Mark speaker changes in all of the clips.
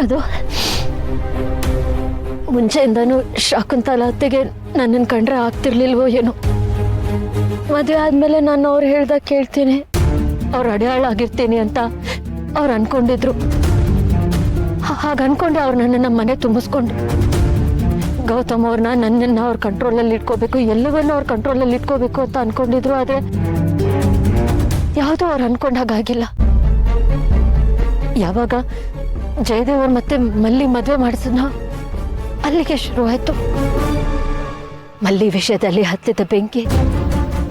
Speaker 1: ಅದು ಮುಂಚೆಯಿಂದನೂ ಶಾಕುಂತಲಾ ಅತ್ತೆಗೆ ನನ್ನನ್ನು ಕಂಡ್ರೆ ಆಗ್ತಿರ್ಲಿಲ್ವೋ ಏನೋ. ಮದುವೆ ಆದಮೇಲೆ ನಾನು ಅವ್ರು ಹೇಳ್ದಾಗ ಕೇಳ್ತೀನಿ, ಅವ್ರು ಅಡೆಯಾಳಾಗಿರ್ತೀನಿ ಅಂತ ಅವ್ರು ಅನ್ಕೊಂಡಿದ್ರು. ಹಾಗೆ ಅನ್ಕೊಂಡೆ ಅವ್ರು ನನ್ನನ್ನು ಮನೆ ತುಂಬಿಸ್ಕೊಂಡ್ರು. ಗೌತಮ್ ಅವ್ರನ್ನ ನನ್ನನ್ನು ಅವ್ರ ಕಂಟ್ರೋಲಲ್ಲಿ ಇಟ್ಕೋಬೇಕು, ಎಲ್ಲವನ್ನೂ ಅವ್ರ ಕಂಟ್ರೋಲಲ್ಲಿ ಇಟ್ಕೋಬೇಕು ಅಂತ ಅನ್ಕೊಂಡಿದ್ರು. ಆದರೆ ಯಾವುದೂ ಅವ್ರು ಅನ್ಕೊಂಡಾಗಿಲ್ಲ. ಯಾವಾಗ ಜಯದೇವ್ ಅವ್ರು ಮತ್ತೆ ಮಲ್ಲಿ ಮದುವೆ ಮಾಡಿಸಿದ್ನೋ ಅಲ್ಲಿಗೆ ಶುರುವಾಯಿತು. ಮಲ್ಲಿ ವಿಷಯದಲ್ಲಿ ಹತ್ತಿದ ಬೆಂಕಿ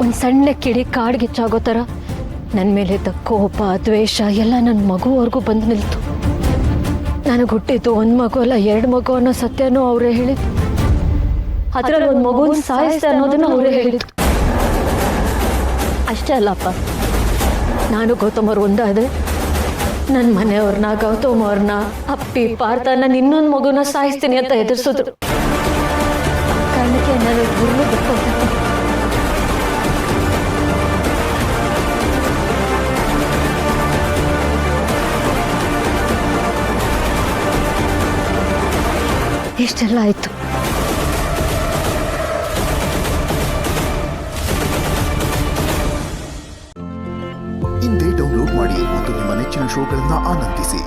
Speaker 1: ಒಂದು ಸಣ್ಣ ಕಿಡಿ ಕಾಡ್ಗಿಚ್ಚಾಗೋ ಥರ ನನ್ನ ಮೇಲಿದ್ದ ಕೋಪ, ದ್ವೇಷ ಎಲ್ಲ ನನ್ನ ಮಗುವರೆಗೂ ಬಂದು ನಿಲ್ತು. ನನಗೆ ಹುಟ್ಟಿದ್ದು ಒಂದು ಮಗು ಅಲ್ಲ, 2 ಮಗು ಅನ್ನೋ ಸತ್ಯನೂ ಅವರೇ ಹೇಳಿದ್ದು. ಅದರಲ್ಲಿ ಒಂದು ಮಗುನ ಸಾಯಿಸ್ತೆ ಅನ್ನೋದನ್ನು ಅವರೇ ಹೇಳಿದ್ದು. ಅಷ್ಟೇ ಅಲ್ಲಪ್ಪ, ನಾನು ಗೌತಮ್ ಅವ್ರು ಒಂದಾದೆ, ನನ್ನ ಮನೆಯವ್ರನ್ನ, ಗೌತಮ್ ಅವ್ರನ್ನ, ಅಪ್ಪಿ ಪಾರ್ಥ ನಾನು ಇನ್ನೊಂದು ಮಗುನ ಸಾಯಿಸ್ತೀನಿ ಅಂತ ಎದುರಿಸಿದ್ರು. ಕಾರಣಕ್ಕೆ ನಾನು ಗುರುಳು ಬಿಟ್ಕೊಳ್ತೀನಿ. ಇಷ್ಟೆಲ್ಲ ಆಯ್ತು.
Speaker 2: ಇಂದೇ ಡೌನ್ಲೋಡ್ ಮಾಡಿ ಮತ್ತು ನಿಮ್ಮ ನೆಚ್ಚಿನ ಶೋಗಳನ್ನ ಆನಂದಿಸಿ.